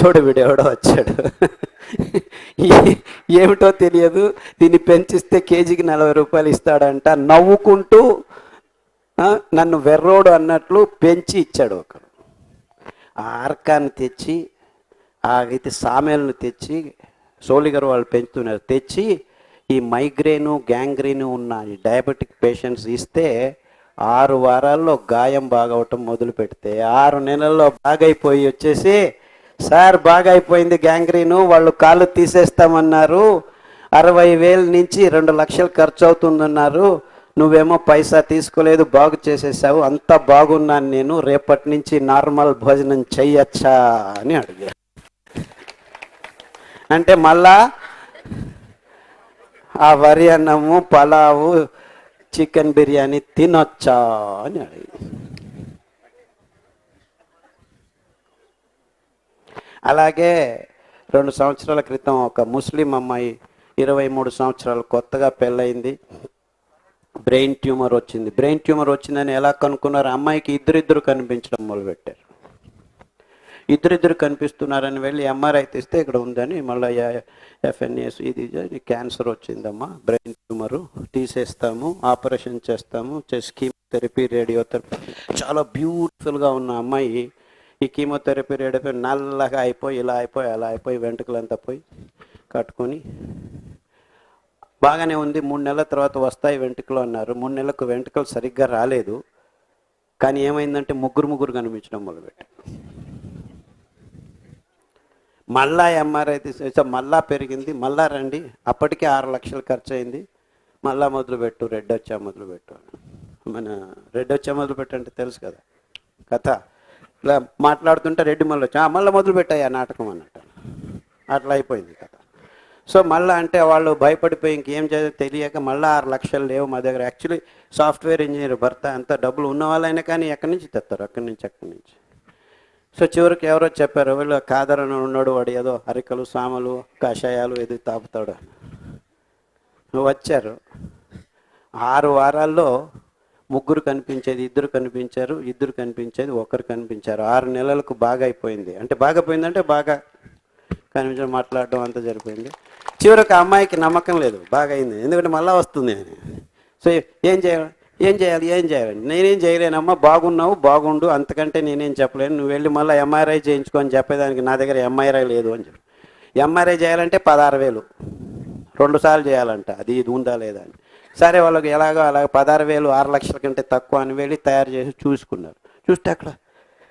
పిచ్చోడు వీడెవడో వచ్చాడు, ఏమిటో తెలియదు, దీన్ని పెంచిస్తే కేజీకి 40 రూపాయలు ఇస్తాడంట, నవ్వుకుంటూ నన్ను వెర్రోడు అన్నట్లు పెంచి ఇచ్చాడు ఒకడు. ఆ అర్కాన్ని తెచ్చి, అయితే సామెలను తెచ్చి, సోలిగర్ వాళ్ళు పెంచుతున్నారు, తెచ్చి ఈ మైగ్రేను గ్యాంగ్రీను ఉన్న ఈ డయాబెటిక్ పేషెంట్స్ ఇస్తే 6 వారాల్లో గాయం బాగవటం మొదలు పెడితే 6 నెలల్లో బాగైపోయి వచ్చేసి, సార్ బాగైపోయింది గ్యాంగ్రీను, వాళ్ళు కాళ్ళు తీసేస్తామన్నారు, 60,000 నుంచి 2 లక్షలు ఖర్చు అవుతుందన్నారు, నువ్వేమో పైసా తీసుకోలేదు, బాగు చేసేసావు, అంతా బాగున్నాను నేను, రేపటి నుంచి నార్మల్ భోజనం చెయ్యొచ్చా అని అడిగాడు. అంటే మళ్ళా ఆ వరి అన్నము, పలావు, చికెన్ బిర్యానీ తినొచ్చా అని అడిగి. అలాగే 2 సంవత్సరాల క్రితం ఒక ముస్లిం అమ్మాయి, 23 సంవత్సరాలు, కొత్తగా పెళ్ళయింది, బ్రెయిన్ ట్యూమర్ వచ్చింది. బ్రెయిన్ ట్యూమర్ వచ్చిందని ఎలా కనుక్కున్నారు? అమ్మాయికి ఇద్దరిద్దరు కనిపించడం మొదలుపెట్టారు. ఇద్దరిద్దరు కనిపిస్తున్నారని వెళ్ళి ఎంఆర్ఐ తీస్తే ఇక్కడ ఉందని, మళ్ళీ FNAS ఇది క్యాన్సర్ వచ్చిందమ్మా, బ్రెయిన్ ట్యూమరు, తీసేస్తాము, ఆపరేషన్ చేస్తాము, కీమోథెరపీ, రేడియోథెరపీ. చాలా బ్యూటిఫుల్గా ఉన్న అమ్మాయి ఈ కీమోథెరపీ, రేడియోథెరపీ నల్లగా అయిపోయి, ఇలా అయిపోయి, అలా అయిపోయి, వెంట్రుకలంతా పోయి కట్టుకొని బాగానే ఉంది. 3 నెలల తర్వాత వస్తాయి వెంట్రుకలు అన్నారు. 3 నెలలకు వెంట్రుకలు సరిగ్గా రాలేదు. కానీ ఏమైందంటే ముగ్గురు కనిపించడం మొదలుపెట్టారు. మళ్ళా ఎంఆర్ఐ తీసేసా, మళ్ళా పెరిగింది, మళ్ళా రండి, అప్పటికే 6 లక్షలు ఖర్చు అయింది, మళ్ళా మొదలుపెట్టు, రెడ్ వచ్చా మొదలుపెట్టు. మన రెడ్ వచ్చా మొదలుపెట్టు అంటే తెలుసు కదా కథ, ఇలా మాట్లాడుతుంటే రెడ్డి మళ్ళీ వచ్చా, మళ్ళీ మొదలుపెట్టాయి ఆ నాటకం అన్నట్టు. అట్లా అయిపోయింది కథ. సో మళ్ళీ అంటే వాళ్ళు భయపడిపోయి ఇంకేం చేయాలో తెలియక మళ్ళీ 6 లక్షలు లేవు మా దగ్గర. యాక్చువల్లీ సాఫ్ట్వేర్ ఇంజనీర్ భర్త, అంత డబ్బులు ఉన్న వాళ్ళైనా కానీ ఎక్కడి నుంచి తెస్తారు, అక్కడి నుంచి. సో చివరికి ఎవరో చెప్పారు, వీళ్ళు కాదరని ఉన్నాడు, వాడు ఏదో అరికలు, సామలు, కషాయాలు ఏది తాపుతాడు. వచ్చారు 6 వారాల్లో 3 కనిపించేది, 2 కనిపించారు, 2 కనిపించేది, 1 కనిపించారు. 6 నెలలకు బాగా అయిపోయింది. అంటే బాగా పోయిందంటే బాగా కనిపించడం, మాట్లాడడం అంతా జరిపోయింది. చివరికి ఆ అమ్మాయికి నమ్మకం లేదు, బాగా అయింది, ఎందుకంటే మళ్ళీ వస్తుంది అని. సో ఏం చేయాలి, నేనేం చేయలేనమ్మా, బాగున్నావు, బాగుండు, అంతకంటే నేనేం చెప్పలేను, నువ్వు వెళ్ళి మళ్ళీ ఎంఆర్ఐ చేయించుకొని చెప్పేదానికి నా దగ్గర ఎంఆర్ఐ లేదు అని చెప్పి. ఎంఆర్ఐ చేయాలంటే 16,000, 2 సార్లు చేయాలంట, అది ఇది ఉందా లేదా అని. సరే వాళ్ళకి ఎలాగో అలాగ 16,000, 6 లక్షల కంటే తక్కువ అని వెళ్ళి తయారు చేసి చూసుకున్నారు. చూస్తే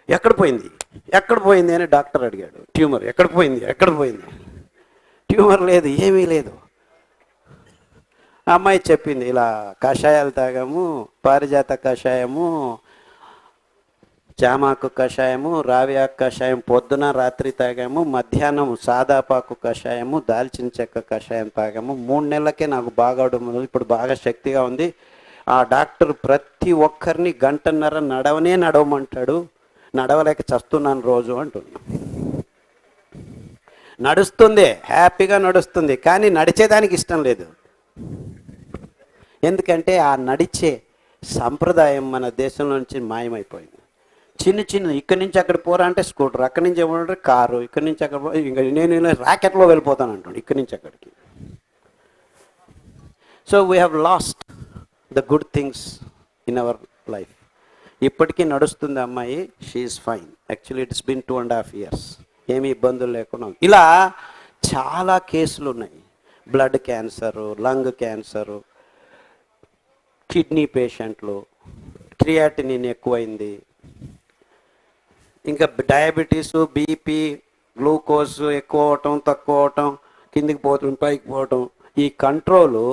ఎక్కడ పోయింది అని డాక్టర్ అడిగాడు. ట్యూమర్ ఎక్కడ పోయింది? ట్యూమర్ లేదు, ఏమీ లేదు. అమ్మాయి చెప్పింది, ఇలా కషాయాలు తాగాము, పారిజాత కషాయము, జామాకు కషాయము, రావియాకు కషాయం పొద్దున రాత్రి తాగాము, మధ్యాహ్నం సాదాపాకు కషాయము, దాల్చిన చెక్క కషాయం తాగాము, 3 నెలలకే నాకు బాగవడం, ఇప్పుడు బాగా శక్తిగా ఉంది. ఆ డాక్టర్ ప్రతి ఒక్కరిని 1.5 గంట నడవమంటాడు, నడవలేక చస్తున్నాను రోజు అంటున్నా. నడుస్తుంది, హ్యాపీగా నడుస్తుంది, కానీ నడిచేదానికి ఇష్టం లేదు. ఎందుకంటే ఆ నడిచే సంప్రదాయం మన దేశంలో నుంచి మాయమైపోయింది. చిన్న ఇక్కడి నుంచి అక్కడ పోరా అంటే స్కూటర్, అక్కడి నుంచి ఏమంటే కారు, ఇక్కడి నుంచి అక్కడ ఇంకా నేను ర్యాకెట్లో వెళ్ళిపోతాను అంటాడు ఇక్కడి నుంచి అక్కడికి. So we have lost the good things in our life. ఇప్పటికీ నడుస్తుంది అమ్మాయి, she's fine. Actually it's been 2.5 years, ఏమీ ఇబ్బందులు లేకుండా. ఇలా చాలా కేసులు ఉన్నాయి. Blood cancer, lung cancer, kidney పేషెంట్లు, క్రియాటినిన్ ఎక్కువైంది, ఇంకా డయాబెటీసు, బీపీ, గ్లూకోజ్ ఎక్కువ అవటం, తక్కువ అవటం, కిందికి పోవటం, పైకి పోవటం, ఈ కంట్రోలు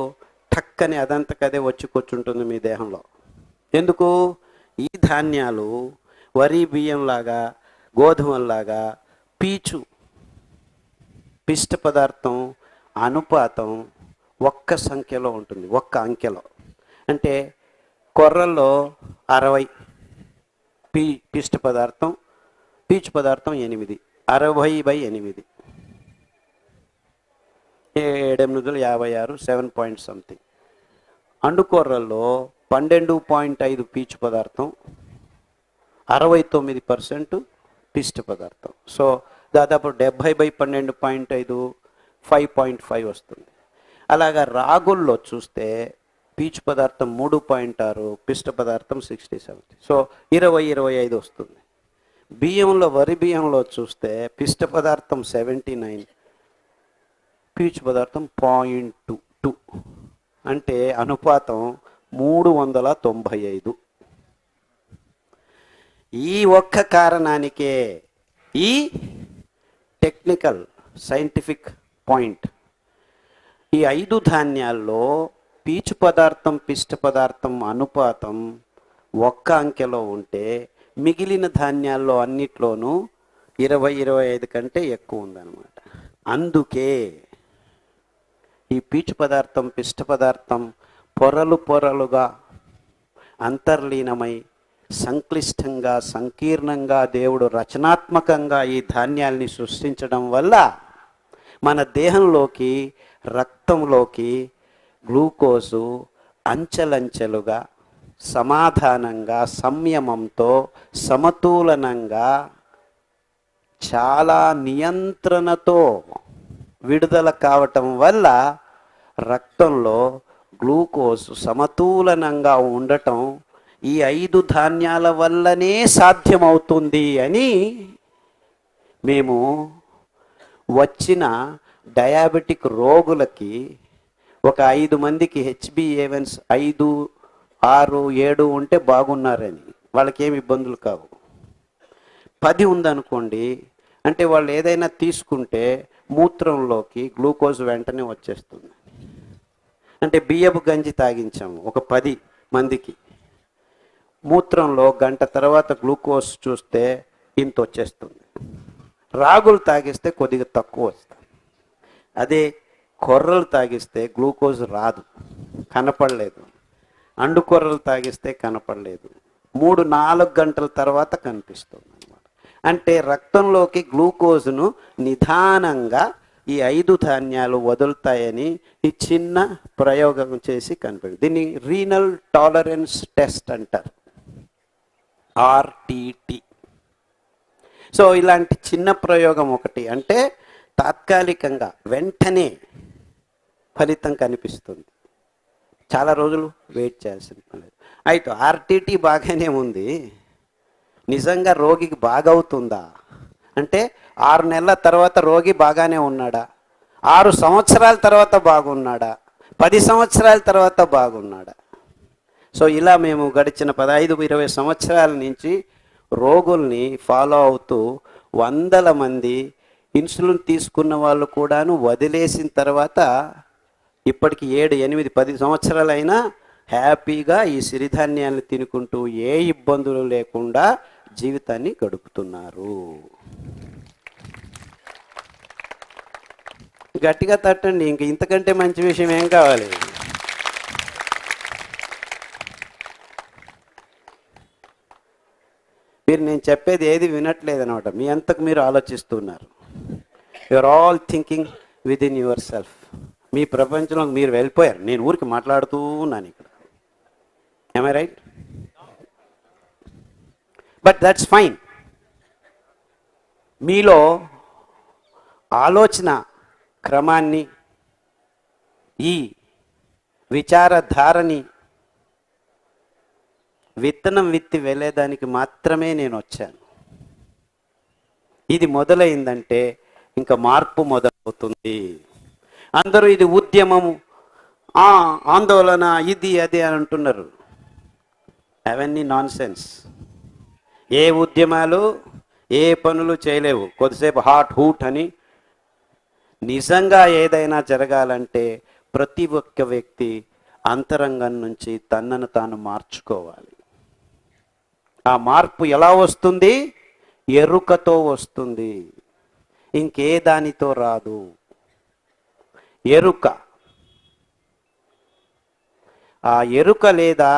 టక్కని అదంతకదే వచ్చి కూర్చుంటుంది మీ దేహంలో. ఎందుకు? ఈ ధాన్యాలు వరి బియ్యంలాగా, గోధుమల్లాగా పిష్ట పదార్థం అనుపాతం ఒక్క సంఖ్యలో ఉంటుంది, ఒక్క అంకెలో. అంటే కొర్రల్లో 60 పీచు పదార్థం 8, 60/8, 7/8 7 పాయింట్ సంథింగ్. అండుకొర్రల్లో 12.5 పీచు పదార్థం, 69% పిష్ట పదార్థం. సో దాదాపు 70/12.5 5.5 వస్తుంది. అలాగా రాగుల్లో చూస్తే పీచు పదార్థం 3.6, పిష్ట పదార్థం 60-70, సో 20-25 వస్తుంది. బియ్యంలో వరి బియ్యంలో చూస్తే పిష్ట పదార్థం 79, పీచు పదార్థం 0.2, అంటే అనుపాతం 395. ఈ ఒక్క కారణానికే ఈ టెక్నికల్ సైంటిఫిక్ పాయింట్, ఈ 5 ధాన్యాల్లో పీచు పదార్థం పిష్ట పదార్థం అనుపాతం ఒక్క అంకెలో ఉంటే మిగిలిన ధాన్యాల్లో అన్నిట్లోనూ 20-25 కంటే ఎక్కువ ఉందన్నమాట. అందుకే ఈ పీచు పదార్థం పిష్ట పదార్థం పొరలు పొరలుగా అంతర్లీనమై సంక్లిష్టంగా సంకీర్ణంగా దేవుడు రచనాత్మకంగా ఈ ధాన్యాల్ని సృష్టించడం వల్ల మన దేహంలోకి రక్తంలోకి గ్లూకోజు అంచెలంచెలుగా సమాధానంగా సంయమంతో సమతూలనంగా చాలా నియంత్రణతో విడుదల కావటం వల్ల రక్తంలో గ్లూకోజ్ సమతూలనంగా ఉండటం ఈ 5 ధాన్యాల వల్లనే సాధ్యమవుతుంది అని మేము వచ్చిన డయాబెటిక్ రోగులకి ఒక 5 మందికి HbA1c 5, 6, 7 ఉంటే బాగున్నారని, వాళ్ళకి ఏమి ఇబ్బందులు కావు. 10 ఉందనుకోండి, అంటే వాళ్ళు ఏదైనా తీసుకుంటే మూత్రంలోకి గ్లూకోజ్ వెంటనే వచ్చేస్తుంది. అంటే బియ్యపు గంజి తాగించాము ఒక 10 మందికి, మూత్రంలో గంట తర్వాత గ్లూకోజ్ చూస్తే ఇంత వచ్చేస్తుంది. రాగులు తాగిస్తే కొద్దిగా తక్కువ వస్తుంది. అదే కొర్రలు తాగిస్తే గ్లూకోజ్ రాదు, కనపడలేదు. అండు కొర్రలు తాగిస్తే కనపడలేదు, 3-4 గంటల తర్వాత కనిపిస్తుంది అన్నమాట. అంటే రక్తంలోకి గ్లూకోజ్ను నిదానంగా ఈ 5 ధాన్యాలు వదులుతాయని ఈ చిన్న ప్రయోగం చేసి కనిపెడు. దీన్ని రీనల్ టాలరెన్స్ టెస్ట్ అంటారు, RTT. సో ఇలాంటి చిన్న ప్రయోగం ఒకటి, అంటే తాత్కాలికంగా వెంటనే ఫలితం కనిపిస్తుంది, చాలా రోజులు వెయిట్ చేయాల్సిన పని లేదు. అయితే RTT బాగానే ఉంది, నిజంగా రోగికి బాగవుతుందా అంటే 6 నెలల తర్వాత రోగి బాగానే ఉన్నాడా, 6 సంవత్సరాల తర్వాత బాగున్నాడా, 10 సంవత్సరాల తర్వాత బాగున్నాడా? సో ఇలా మేము గడిచిన 15-20 సంవత్సరాల నుంచి రోగుల్ని ఫాలో అవుతూ 100 మంది ఇన్సులిన్ తీసుకున్న వాళ్ళు కూడాను వదిలేసిన తర్వాత ఇప్పటికి 7, 8, 10 సంవత్సరాలైనా హ్యాపీగా ఈ సిరిధాన్యాన్ని తినుకుంటూ ఏ ఇబ్బందులు లేకుండా జీవితాన్ని గడుపుతున్నారు. గట్టిగా తట్టండి, ఇంక ఇంతకంటే మంచి విషయం ఏం కావాలి? మీరు నేను చెప్పేది ఏది వినట్లేదనమాట, మీ అంతకు మీరు ఆలోచిస్తున్నారు. You're all thinking within yourself. మీ ప్రపంచంలోకి మీరు వెళ్ళిపోయారు, నేను ఊరికి మాట్లాడుతూ ఉన్నాను ఇక్కడ. am I right? But that's fine. మీలో ఆలోచన క్రమాన్ని, ఈ విచారధారని విత్తనం విత్తి వెళ్ళేదానికి మాత్రమే నేను వచ్చాను. ఇది మొదలైందంటే ఇంకా మార్పు మొదలవుతుంది. అందరూ ఇది ఉద్యమము, ఆందోళన, ఇది అది అని అంటున్నారు. అవన్నీ నాన్ సెన్స్. ఏ ఉద్యమాలు ఏ పనులు చేయలేవు. కొద్దిసేపు హాట్ హూట్ అని. నిజంగా ఏదైనా జరగాలంటే ప్రతి ఒక్క వ్యక్తి అంతరంగం నుంచి తనను తాను మార్చుకోవాలి. ఆ మార్పు ఎలా వస్తుంది? ఎరుకతో వస్తుంది, ఇంకే దానితో రాదు. ఎరుక. ఆ ఎరుక లేదా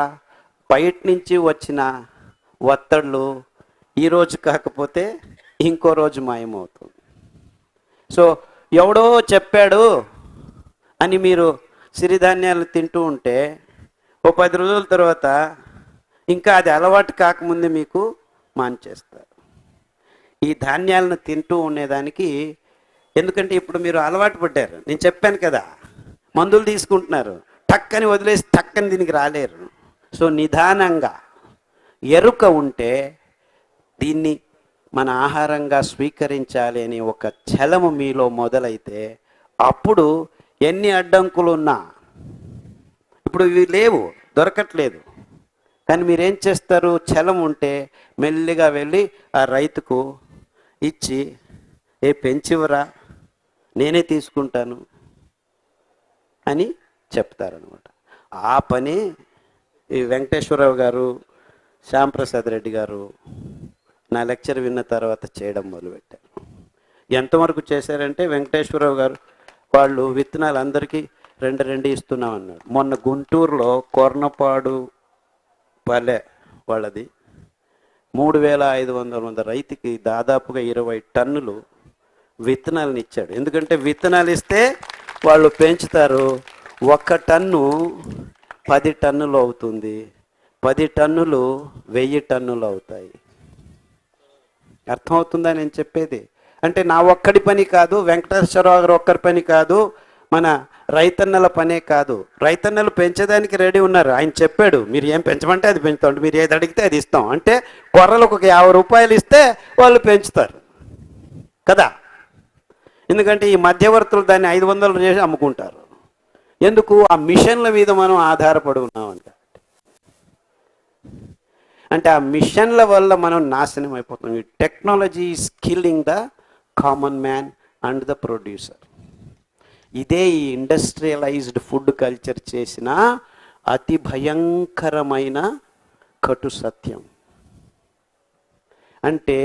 బయట నుంచి వచ్చిన ఒత్తిళ్ళు ఈరోజు కాకపోతే ఇంకో రోజు మాయమవుతుంది. సో ఎవడో చెప్పాడు అని మీరు సిరిధాన్యాలు తింటూ ఉంటే ఓ 10 రోజుల తర్వాత ఇంకా అది అలవాటు కాకముందే మీకు మాన్చేస్తారు. ఈ ధాన్యాలను తింటూ ఉండేదానికి. ఎందుకంటే ఇప్పుడు మీరు అలవాటు పడ్డారు, నేను చెప్పాను కదా, మందులు తీసుకుంటున్నారు, టక్కని వదిలేసి టక్కని దీనికి రాలేరు. సో నిదానంగా ఎరుక ఉంటే దీన్ని మన ఆహారంగా స్వీకరించాలి అని ఒక ఛలము మీలో మొదలైతే అప్పుడు ఎన్ని అడ్డంకులు ఉన్నా, ఇప్పుడు ఇవి లేవు, దొరకట్లేదు, కానీ మీరేం చేస్తారు, ఛలం ఉంటే మెల్లిగా వెళ్ళి ఆ రైతుకు ఇచ్చి, ఏ పెంచివరా, నేనే తీసుకుంటాను అని చెప్తారనమాట. ఆ పని ఈ వెంకటేశ్వరరావు గారు, శ్యాంప్రసాద్ రెడ్డి గారు నా లెక్చర్ విన్న తర్వాత చేయడం మొదలుపెట్టారు. ఎంతవరకు చేశారంటే వెంకటేశ్వరరావు గారు వాళ్ళు విత్తనాలు అందరికీ రెండు ఇస్తున్నాం అన్నాడు. మొన్న గుంటూరులో కొర్నపాడు పల్లె వాళ్ళది 3500 మంది రైతుకి దాదాపుగా 20 టన్నులు విత్తనాలను ఇచ్చాడు. ఎందుకంటే విత్తనాలు ఇస్తే వాళ్ళు పెంచుతారు. 1 టన్ను 10 టన్నులు అవుతుంది, 10 టన్నులు 1000 టన్నులు అవుతాయి. అర్థమవుతుందా నేను చెప్పేది? అంటే నా ఒక్కడి పని కాదు, వెంకటేశ్వరరావు గారు ఒక్కరి పని కాదు, మన రైతన్నల పనే కాదు. రైతన్నలు పెంచేదానికి రెడీ ఉన్నారు. ఆయన చెప్పాడు, మీరు ఏం పెంచమంటే అది పెంచుతాం, మీరు ఏది అడిగితే అది ఇస్తాం. అంటే కొర్రలకు ఒక 50 రూపాయలు ఇస్తే వాళ్ళు పెంచుతారు కదా. ఎందుకంటే ఈ మధ్యవర్తులు దాన్ని 500 చేసి అమ్ముకుంటారు. ఎందుకు? ఆ మిషన్ల మీద మనం ఆధారపడి ఉన్నామని. అంటే ఆ మిషన్ల వల్ల మనం నాశనం అయిపోతాం. ఈ technology is killing the common man and the producer. ఇదే ఈ ఇండస్ట్రియలైజ్డ్ ఫుడ్ కల్చర్ చేసిన అతి భయంకరమైన కటు సత్యం. అంటే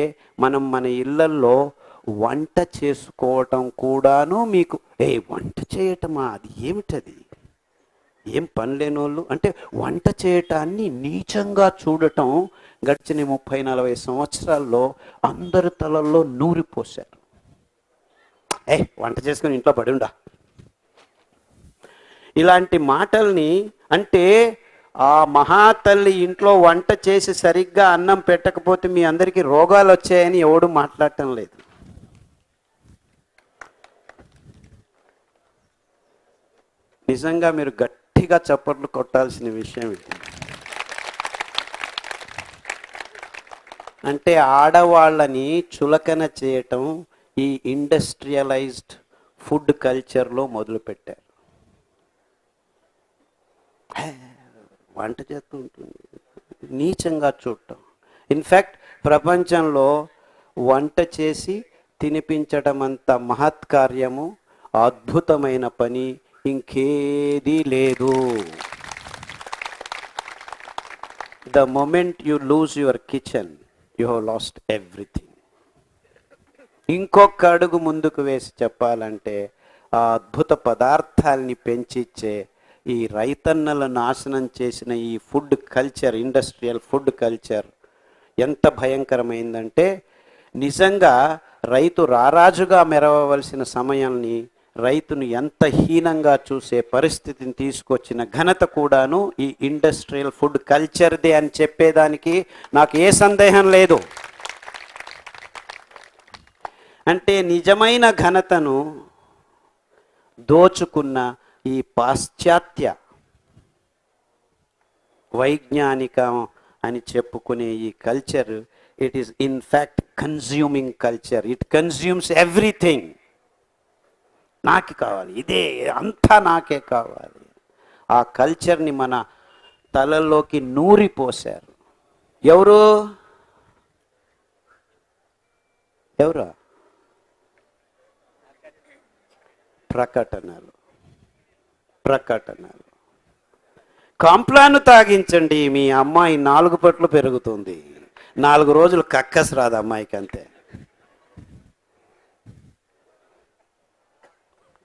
మనం మన ఇళ్ళల్లో వంట చేసుకోవటం కూడాను, మీకు వంట చేయటమా, అది ఏమిటది, ఏం పని లేని వాళ్ళు అంటే వంట చేయటాన్ని నీచంగా చూడటం గడిచిన 30-40 సంవత్సరాల్లో అందరి తలల్లో నూరిపోశారు. వంట చేసుకుని ఇంట్లో పడి ఉండా, ఇలాంటి మాటల్ని. అంటే ఆ మహాతల్లి ఇంట్లో వంట చేసి సరిగ్గా అన్నం పెట్టకపోతే మీ అందరికీ రోగాలు వచ్చాయని ఎవడు మాట్లాడటం లేదు. నిజంగా మీరు గట్టిగా చప్పట్లు కొట్టాల్సిన విషయం ఇది. అంటే ఆడవాళ్ళని చులకన చేయటం ఈ ఇండస్ట్రియలైజ్డ్ ఫుడ్ కల్చర్లో మొదలుపెట్టారు. వంట చేస్తూ ఉంటుంది, నీచంగా చూడటం. ఇన్ఫ్యాక్ట్ ప్రపంచంలో వంట చేసి తినిపించడం అంత మహత్కార్యము, అద్భుతమైన పని ఇంకేదీ లేదు. The moment you lose your kitchen, you have lost everything. ఇంకొక అడుగు ముందుకు వేసి చెప్పాలంటే ఆ అద్భుత పదార్థాలని పెంచిచ్చే ఈ రైతన్నల నాశనం చేసిన ఈ food culture, industrial food culture ఎంత భయంకరమైందంటే, నిజంగా రైతు రారాజుగా మెరవవలసిన సమయాన్ని రైతును ఎంత హీనంగా చూసే పరిస్థితిని తీసుకొచ్చిన ఘనత కూడాను ఈ ఇండస్ట్రియల్ ఫుడ్ కల్చర్దే అని చెప్పేదానికి నాకు ఏ సందేహం లేదు. అంటే నిజమైన ఘనతను దోచుకున్న ఈ పాశ్చాత్య వైజ్ఞానికం అని చెప్పుకునే ఈ culture, it is in fact consuming culture. It consumes everything. నాకు కావాలి, ఇదే అంతా నాకే కావాలి. ఆ కల్చర్ని మన తలల్లోకి నూరిపోశారు. ఎవరు? ప్రకటనలు. కాంప్లాను తాగించండి, మీ అమ్మాయి 4 పట్లు పెరుగుతుంది. 4 రోజులు కక్కస్ రాదు అమ్మాయికి, అంతే.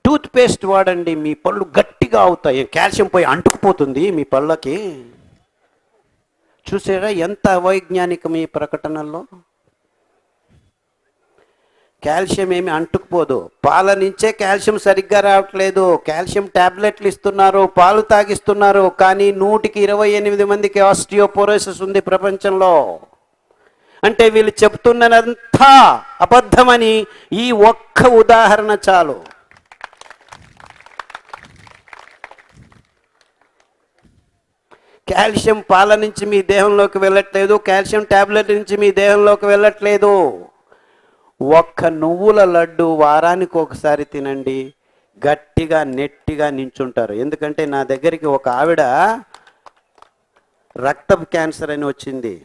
టూత్ పేస్ట్ వాడండి, మీ పళ్ళు గట్టిగా అవుతాయి, కాల్షియం పోయి అంటుకుపోతుంది మీ పళ్ళకి. చూసారా ఎంత అవైజ్ఞానికం ఈ ప్రకటనల్లో? కాల్షియం ఏమి అంటుకుపోదు. పాల నుంచే కాల్షియం సరిగ్గా రావట్లేదు, కాల్షియం ట్యాబ్లెట్లు ఇస్తున్నారు, పాలు తాగిస్తున్నారు. కానీ 128 మందికి ఆస్టియోపోరోసిస్ ఉంది ప్రపంచంలో. అంటే వీళ్ళు చెప్తున్నదంతా అబద్ధమని ఈ ఒక్క ఉదాహరణ చాలు. కాల్షియం పాల నుంచి మీ దేహంలోకి వెళ్ళట్లేదు, కాల్షియం ట్యాబ్లెట్ నుంచి మీ దేహంలోకి వెళ్ళట్లేదు. ఒక్క నువ్వుల లడ్డు వారానికి ఒకసారి తినండి, గట్టిగా నెట్టిగా నించుంటారు. ఎందుకంటే నా దగ్గరికి ఒక ఆవిడ రక్తం క్యాన్సర్ అని వచ్చింది.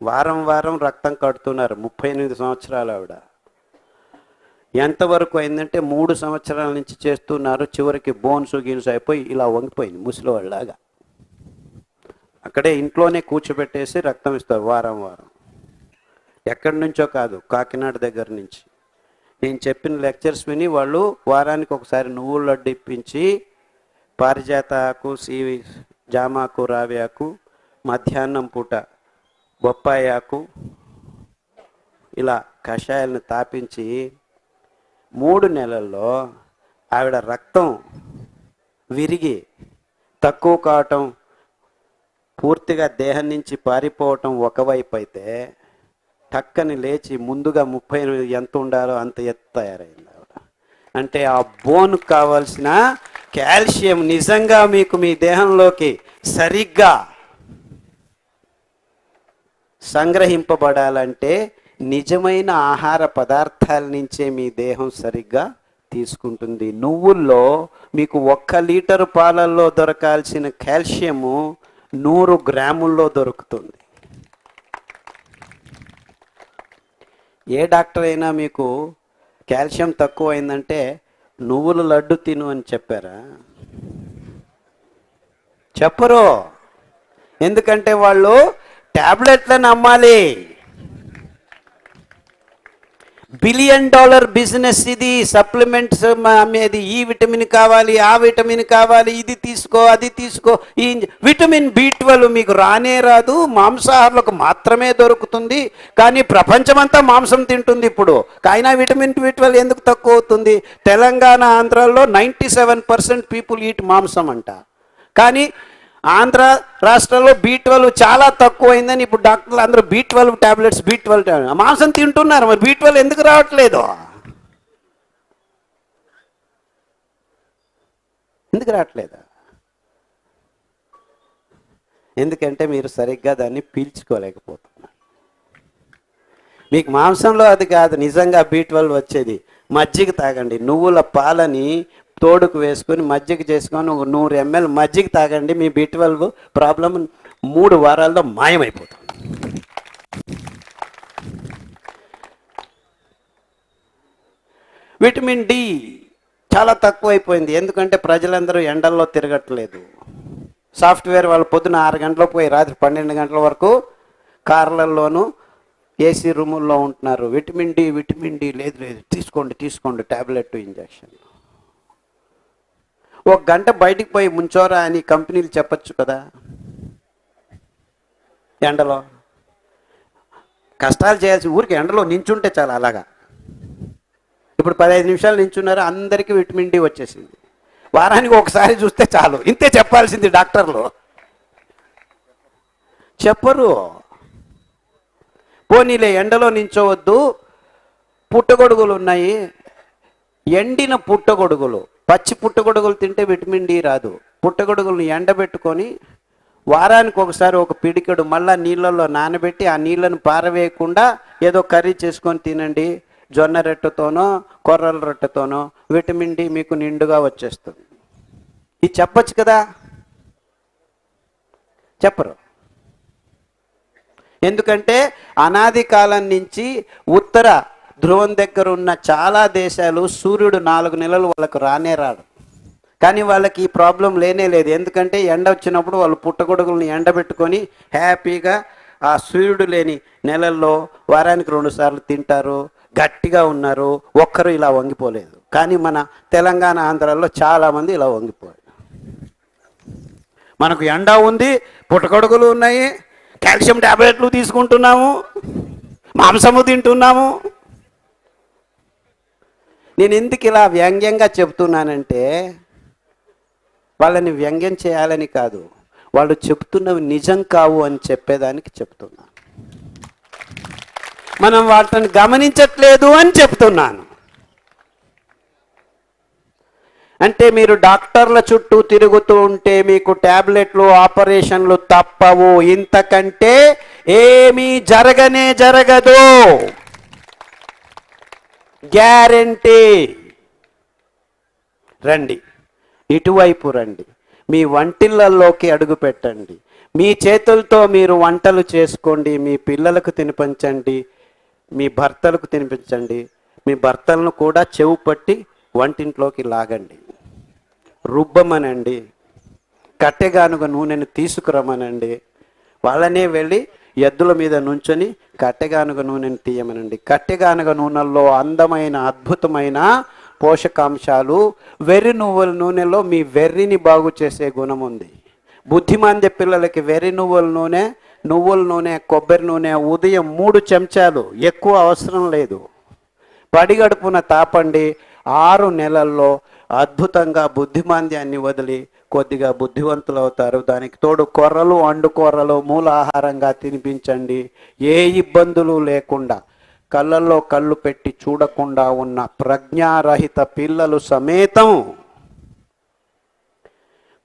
వారం వారం రక్తం కడుతున్నారు, 38 సంవత్సరాలు ఆవిడ. ఎంతవరకు అయిందంటే 3 సంవత్సరాల నుంచి చేస్తున్నారు. చివరికి బోన్స్ గిన్స్ అయిపోయి ఇలా వంగిపోయింది ముసలివాళ్ళలాగా. అక్కడే ఇంట్లోనే కూర్చోబెట్టేసి రక్తం ఇస్తారు వారం వారం. ఎక్కడి నుంచో కాదు, కాకినాడ దగ్గర నుంచి. నేను చెప్పిన లెక్చర్స్ విని వాళ్ళు వారానికి ఒకసారి నువ్వుల లడ్డు ఇప్పించి పారిజాత ఆకు, జామాకు, రావి ఆకు, మధ్యాహ్నం పూట బొప్పాయి ఆకు, ఇలా కషాయాలను తాపించి 3 నెలల్లో ఆవిడ రక్తం విరిగి తక్కువ కావటం, పూర్తిగా దేహం నుంచి పారిపోవటం ఒకవైపు అయితే, టక్కని లేచి ముందుగా 38 ఎంత ఉండాలో అంత ఎత్తు తయారైంది ఆవిడ. అంటే ఆ బోన్ కావాల్సిన కాల్షియం నిజంగా మీకు మీ దేహంలోకి సరిగ్గా సంగ్రహింపబడాలంటే నిజమైన ఆహార పదార్థాల నుంచే మీ దేహం సరిగ్గా తీసుకుంటుంది. నువ్వుల్లో మీకు 1 లీటరు పాలల్లో దొరకాల్సిన కాల్షియము 100 గ్రాముల్లో దొరుకుతుంది. ఏ డాక్టర్ అయినా మీకు కాల్షియం తక్కువ అయిందంటే నువ్వుల లడ్డు తిను అని చెప్పారా? చెప్పరు. ఎందుకంటే వాళ్ళు ట్యాబ్లెట్లను అమ్మాలి. $1 బిలియన్ బిజినెస్ ఇది. సప్లిమెంట్స్ అమ్మేది. ఈ విటమిన్ కావాలి, ఆ విటమిన్ కావాలి, ఇది తీసుకో, అది తీసుకో. ఈ విటమిన్ B12 మీకు రానే రాదు, మాంసాహారులకు మాత్రమే దొరుకుతుంది. కానీ ప్రపంచమంతా మాంసం తింటుంది ఇప్పుడు. అయినా విటమిన్ B12 ఎందుకు తక్కువ అవుతుంది? తెలంగాణ, ఆంధ్రాలో 97% పీపుల్ ఈట్ మాంసం అంట. కానీ ఆంధ్ర రాష్ట్రంలో B12 చాలా తక్కువైందని ఇప్పుడు డాక్టర్లు అందరూ B12 టాబ్లెట్స్, B12 మాంసం తింటున్నారు. మరి B12 ఎందుకు రావట్లేదు? ఎందుకు రావట్లేదు? ఎందుకంటే మీరు సరిగ్గా దాన్ని పీల్చుకోలేకపోతున్నారు. మీకు మాంసంలో అది కాదు నిజంగా B12 వచ్చేది. మజ్జిగ తాగండి, నువ్వుల పాలని తోడుకు వేసుకొని మజ్జిగ చేసుకొని 100 ml మజ్జిగ తాగండి, మీ B12 ప్రాబ్లం 3 వారాల్లో మాయమైపోతుంది. విటమిన్ డి చాలా తక్కువైపోయింది. ఎందుకంటే ప్రజలందరూ ఎండల్లో తిరగట్లేదు. సాఫ్ట్వేర్ వాళ్ళు పొద్దున 6 గంటలకు పోయి రాత్రి 12 గంటల వరకు కార్లల్లోనూ ఏసీ రూముల్లో ఉంటున్నారు. విటమిన్ డి లేదు, తీసుకోండి టాబ్లెట్, ఇంజక్షన్. 1 గంట బయటికి పోయి ముంచోరా అని కంపెనీలు చెప్పచ్చు కదా. ఎండలో కష్టాలు చేయాల్సి ఊరికి ఎండలో నించుంటే చాలా. అలాగా ఇప్పుడు 15 నిమిషాలు నించున్నారు, అందరికీ విటమిన్ డి వచ్చేసింది. వారానికి ఒకసారి చూస్తే చాలు. ఇంతే చెప్పాల్సింది డాక్టర్లు. చెప్పరు. పోనీలే ఎండలో నించోవద్దు, పుట్టగొడుగులు ఉన్నాయి. ఎండిన పుట్టగొడుగులు, పచ్చి పుట్టగొడుగులు తింటే విటమిన్ డి రాదు. పుట్టగొడుగులను ఎండబెట్టుకొని వారానికి ఒకసారి ఒక పిడికెడు మళ్ళా నీళ్ళల్లో నానబెట్టి ఆ నీళ్ళను పారవేయకుండా ఏదో కర్రీ చేసుకొని తినండి. జొన్న రొట్టెతోనో కొర్రల రొట్టెతోనో విటమిన్ డి మీకు నిండుగా వచ్చేస్తుంది. ఇది చెప్పచ్చు కదా. చెప్పరు. ఎందుకంటే అనాది కాలం నుంచి ఉత్తర ధ్రువం దగ్గర ఉన్న చాలా దేశాలు సూర్యుడు 4 నెలలు వాళ్ళకు రానే రాడు. కానీ వాళ్ళకి ఈ ప్రాబ్లం లేనే లేదు. ఎందుకంటే ఎండ వచ్చినప్పుడు వాళ్ళు పుట్టగొడుగులను ఎండబెట్టుకొని హ్యాపీగా ఆ సూర్యుడు లేని నెలల్లో వారానికి 2 సార్లు తింటారు, గట్టిగా ఉన్నారు. ఒక్కరు ఇలా వంగిపోలేదు. కానీ మన తెలంగాణ, ఆంధ్రాలో చాలామంది ఇలా వంగిపోయారు. మనకు ఎండ ఉంది, పుట్టగొడుగులు ఉన్నాయి, కాల్షియం టాబ్లెట్లు తీసుకుంటున్నాము, మాంసము తింటున్నాము. నేను ఎందుకు ఇలా వ్యంగ్యంగా చెప్తున్నానంటే వాళ్ళని వ్యంగ్యం చేయాలని కాదు, వాళ్ళు చెప్తున్నవి నిజం కావు అని చెప్పేదానికి చెప్తున్నాను. మనం వాటిని గమనించట్లేదు అని చెప్తున్నాను. అంటే మీరు డాక్టర్ల చుట్టూ తిరుగుతూ ఉంటే మీకు ట్యాబ్లెట్లు, ఆపరేషన్లు తప్పవు. ఇంతకంటే ఏమీ జరగదు. గ్యారెంటీ. రండి, ఇటువైపు రండి, మీ వంటిళ్ళల్లోకి అడుగు పెట్టండి. మీ చేతులతో మీరు వంటలు చేసుకోండి. మీ పిల్లలకు తినిపించండి, మీ భర్తలకు తినిపించండి. మీ భర్తలను కూడా చెవు పట్టి వంటింట్లోకి లాగండి, రుబ్బమనండి, కట్టెగానుగ నూనెను తీసుకురమనండి. వాళ్ళనే వెళ్ళి ఎద్దుల మీద నుంచొని కట్టెగానుగ నూనెను తీయమనండి. కట్టెగానుగ నూనెల్లో అందమైన అద్భుతమైన పోషకాంశాలు, వెర్రి నువ్వుల నూనెలో మీ వెర్రిని బాగు చేసే గుణం ఉంది. బుద్ధిమాంద్య పిల్లలకి వెర్రి నువ్వుల నూనె, కొబ్బరి నూనె ఉదయం 3 చెంచాలు, ఎక్కువ అవసరం లేదు. పడిగడుపున తాపండి. 6 నెలల్లో అద్భుతంగా బుద్ధిమాంద్యాన్ని వదిలి కొద్దిగా బుద్ధివంతులు అవుతారు. దానికి తోడు కొర్రలు, అండుకొర్రలు మూల ఆహారంగా తినిపించండి. ఏ ఇబ్బందులు లేకుండా కళ్ళల్లో కళ్ళు పెట్టి చూడకుండా ఉన్న ప్రజ్ఞారహిత పిల్లలు సమేతం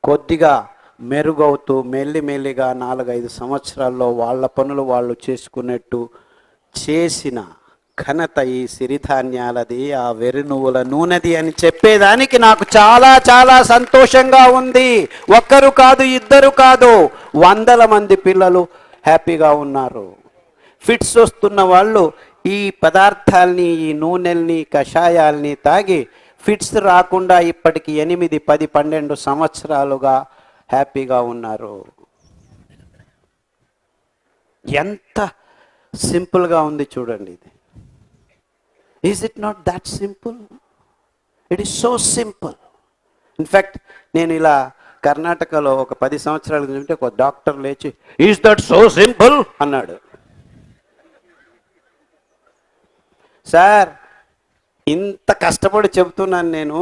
కొద్దిగా మెరుగవుతూ మెల్లిమెల్లిగా 4-5 సంవత్సరాల్లో వాళ్ళ పనులు వాళ్ళు చేసుకున్నట్టు చేసిన ఘనత ఈ సిరిధాన్యాలది, ఆ వెర్రి నువ్వుల నూనెది అని చెప్పేదానికి నాకు చాలా చాలా సంతోషంగా ఉంది. ఒక్కరు కాదు, ఇద్దరు కాదు, 100 మంది పిల్లలు హ్యాపీగా ఉన్నారు. ఫిట్స్ వస్తున్న వాళ్ళు ఈ పదార్థాల్ని, ఈ నూనెల్ని, కషాయాల్ని తాగి ఫిట్స్ రాకుండా ఇప్పటికి 8, 10, 12 సంవత్సరాలుగా హ్యాపీగా ఉన్నారు. ఎంత సింపుల్గా ఉంది చూడండి ఇది. Is it not that simple? It is so simple. In fact నేను ఇలా కర్ణాటకలో ఒక 10 సంవత్సరాల క్రితం ఒక డాక్టర్ లేచి, ఈజ్ దట్ సో సింపుల్ అన్నాడు. సార్, ఇంత కష్టపడి చెబుతున్నాను నేను,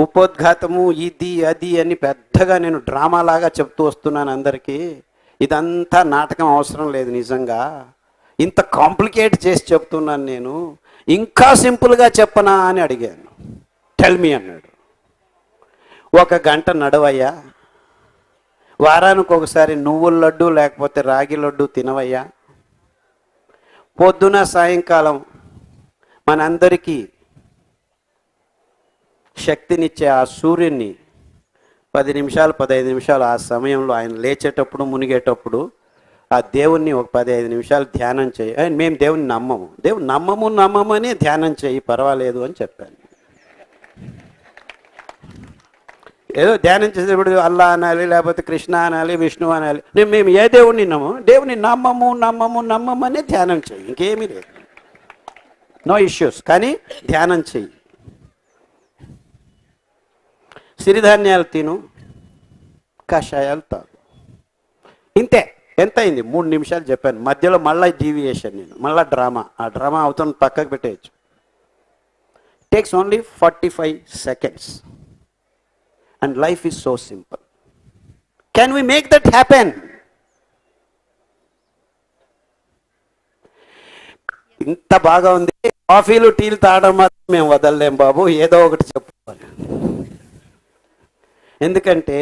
ఉపోద్ఘాతము ఇది అది అని పెద్దగా నేను డ్రామాలాగా చెప్తూ వస్తున్నాను అందరికీ. ఇదంతా నాటకం అవసరం లేదు. నిజంగా ఇంత కాంప్లికేట్ చేసి చెప్తున్నాను నేను, ఇంకా సింపుల్గా చెప్పనా అని అడిగాను. టెల్ మీ అన్నాడు. 1 గంట నడవయ్యా, వారానికి ఒకసారి నువ్వుల లడ్డు లేకపోతే రాగి లడ్డు తినవయ్యా, పొద్దున సాయంకాలం మనందరికీ శక్తినిచ్చే ఆ సూర్యుని 10 నిమిషాలు 15 నిమిషాలు ఆ సమయంలో ఆయన లేచేటప్పుడు మునిగేటప్పుడు ఆ దేవుణ్ణి ఒక 15 నిమిషాలు ధ్యానం చేయి. మేము దేవుని నమ్మమని ధ్యానం చేయి, పర్వాలేదు అని చెప్పాను. ఏదో ధ్యానం చేసేటప్పుడు అల్లా అనాలి, లేకపోతే కృష్ణ అనాలి, విష్ణు అనాలి. మేము ఏ దేవుణ్ణి దేవుని నమ్మమని ధ్యానం చేయి, ఇంకేమీ లేదు, నో ఇష్యూస్. కానీ ధ్యానం చెయ్యి. సిరిధాన్యాలు తిను, కషాయాలు తాగు, ఇంతే. ఎంత అయింది? 3 నిమిషాలు చెప్పాను. మధ్యలో మళ్ళీ డీవియేషన్, నేను మళ్ళీ డ్రామా. ఆ డ్రామా అవుతున్న పక్కకు పెట్టేయచ్చు. Takes only 45 seconds and life is so simple. Can we make that happen? ఇంత బాగా ఉంది. కాఫీలు టీలు తాగడం మాత్రం మేము వదలలేం బాబు, ఏదో ఒకటి చెప్పుకోవాలి. ఎందుకంటే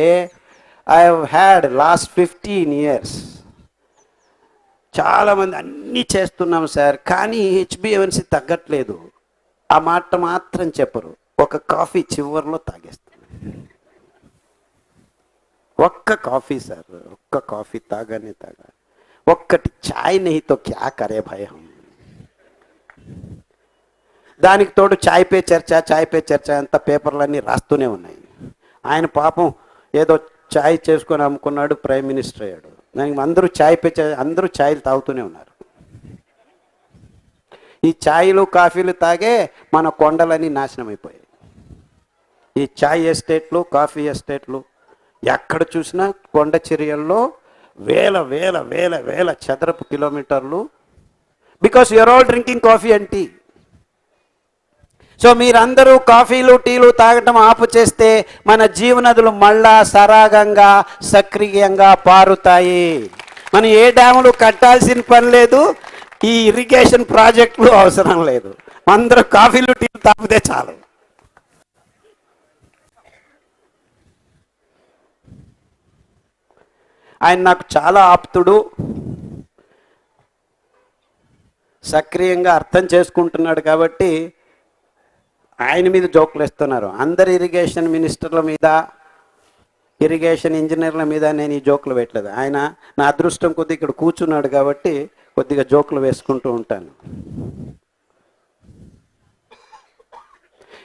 I have had last 15 years చాలామంది అన్నీ చేస్తున్నాం సార్, కానీ HbA1c తగ్గట్లేదు. ఆ మాట మాత్రం చెప్పరు. ఒక కాఫీ చివరిలో తాగేస్తాను. ఒక్క కాఫీ సార్, ఒక్క కాఫీ తాగానే ఒక్కటి చాయ్ నహితో క్యా కరే భయ్ హమ్. దానికి తోడు చాయ్ పే చర్చ అంతా పేపర్లన్నీ రాస్తూనే ఉన్నాయి. ఆయన పాపం ఏదో చాయ్ చేసుకొని అమ్ముకున్నాడు, ప్రైమ్ మినిస్టర్ అయ్యాడు. దానికి అందరూ ఛాయ్లు తాగుతూనే ఉన్నారు. ఈ ఛాయ్లు కాఫీలు తాగే మన కొండలన్నీ నాశనం అయిపోయాయి. ఈ ఛాయ్ ఎస్టేట్లు, కాఫీ ఎస్టేట్లు ఎక్కడ చూసినా కొండ చర్యల్లో వేల చదరపు కిలోమీటర్లు. Because you're all drinking coffee and tea. So మీరందరూ కాఫీలు టీలు తాగటం ఆపు చేస్తే మన జీవనదులు మళ్ళా సరాగంగా సక్రియంగా పారుతాయి. మనం ఏ డ్యాములు కట్టాల్సిన పని లేదు, ఈ ఇరిగేషన్ ప్రాజెక్టులు అవసరం లేదు, అందరూ కాఫీలు టీలు తాగితే చాలు. ఆయన నాకు చాలా ఆప్తుడు, సక్రియంగా అర్థం చేసుకుంటున్నాడు కాబట్టి ఆయన మీద జోకులు వేస్తున్నారు. అందరు ఇరిగేషన్ మినిస్టర్ల మీద, ఇరిగేషన్ ఇంజనీర్ల మీద నేను ఈ జోకులు పెట్టలేదు. ఆయన నా అదృష్టం కొద్ది ఇక్కడ కూర్చున్నాడు కాబట్టి కొద్దిగా జోకులు వేసుకుంటూ ఉంటాను.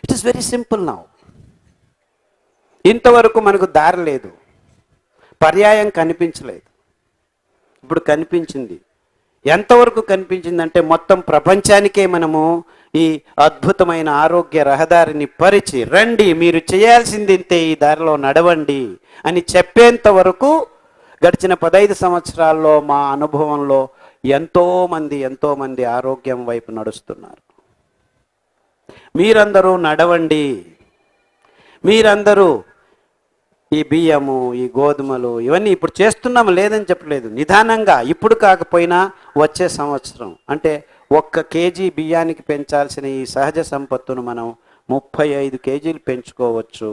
It is very simple now. ఇంతవరకు మనకు దారి లేదు, పర్యాయం కనిపించలేదు, ఇప్పుడు కనిపించింది. ఎంతవరకు కనిపించిందంటే మొత్తం ప్రపంచానికే మనము ఈ అద్భుతమైన ఆరోగ్య రహదారిని పరిచి, రండి మీరు చేయాల్సింది ఇంతే, ఈ దారిలో నడవండి అని చెప్పేంత వరకు గడిచిన 15 సంవత్సరాల్లో మా అనుభవంలో ఎంతోమంది ఆరోగ్యం వైపు నడుస్తున్నారు. మీరందరూ నడవండి, మీరందరూ ఈ బియ్యము, ఈ గోధుమలు ఇవన్నీ ఇప్పుడు చేస్తున్నాము, లేదని చెప్పలేదు. నిదానంగా, ఇప్పుడు కాకపోయినా వచ్చే సంవత్సరం, అంటే 1 కేజీ బియ్యానికి పెంచాల్సిన ఈ సహజ సంపత్తును మనం 35 కేజీలు పెంచుకోవచ్చు.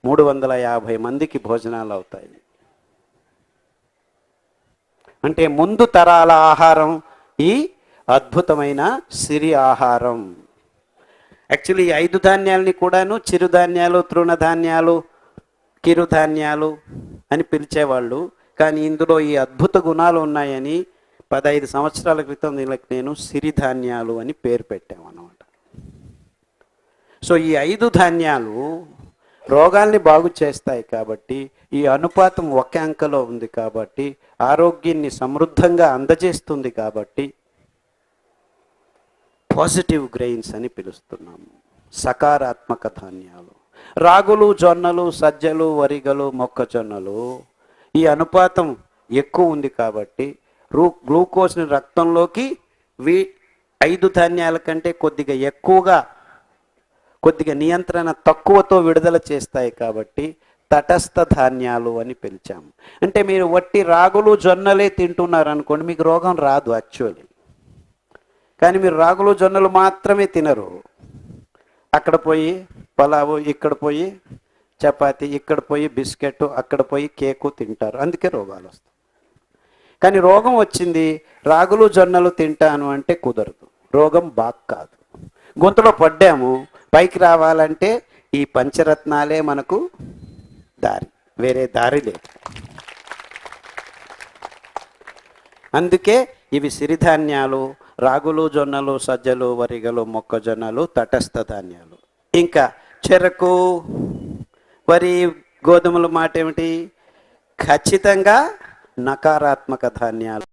350 మందికి భోజనాలు అవుతాయి. అంటే ముందు తరాల ఆహారం ఈ అద్భుతమైన సిరి ఆహారం. యాక్చువల్లీ ఈ 5 ధాన్యాలని కూడాను చిరుధాన్యాలు, తృణధాన్యాలు, కిరుధాన్యాలు అని పిలిచేవాళ్ళు. కానీ ఇందులో ఈ అద్భుత గుణాలు ఉన్నాయని 15 సంవత్సరాల క్రితం దీనికి నేను సిరిధాన్యాలు అని పేరు పెట్టామన్నమాట. సో ఈ 5 ధాన్యాలు రోగాల్ని బాగు చేస్తాయి కాబట్టి, ఈ అనుపాతం ఒక అంకెలో ఉంది కాబట్టి, ఆరోగ్యాన్ని సమృద్ధంగా అందజేస్తుంది కాబట్టి పాజిటివ్ గ్రెయిన్స్ అని పిలుస్తున్నాము, సకారాత్మక ధాన్యాలు. రాగులు, జొన్నలు, సజ్జలు, వరిగలు, మొక్కజొన్నలు ఈ అనుపాతం ఎక్కువ ఉంది కాబట్టి గ్లూకోజ్ని రక్తంలోకి 5 ధాన్యాల కంటే కొద్దిగా ఎక్కువగా, కొద్దిగా నియంత్రణ తక్కువతో విడుదల చేస్తాయి కాబట్టి తటస్థ ధాన్యాలు అని పిలిచాము. అంటే మీరు వట్టి రాగులు, జొన్నలే తింటున్నారు అనుకోండి, మీకు రోగం రాదు యాక్చువల్లీ. కానీ మీరు రాగులు, జొన్నలు మాత్రమే తినరు, అక్కడ పోయి పలావు, ఇక్కడ పోయి చపాతి, ఇక్కడ పోయి బిస్కెట్, అక్కడ పోయి కేకు తింటారు, అందుకే రోగాలు వస్తాయి. కానీ రోగం వచ్చింది రాగులు, జొన్నలు తింటాను అంటే కుదరదు, రోగం బాగా కాదు. గొంతులో పడ్డాము, పైకి రావాలంటే ఈ పంచరత్నాలే మనకు దారి, వేరే దారి లేదు. అందుకే ఇవి సిరిధాన్యాలు, రాగులు, జొన్నలు, సజ్జలు, వరిగలు, మొక్కజొన్నలు తటస్థ ధాన్యాలు. ఇంకా చెరకు, వరి, గోధుమల మాట ఏమిటి? ఖచ్చితంగా నకారాత్మక ధాన్యాలు.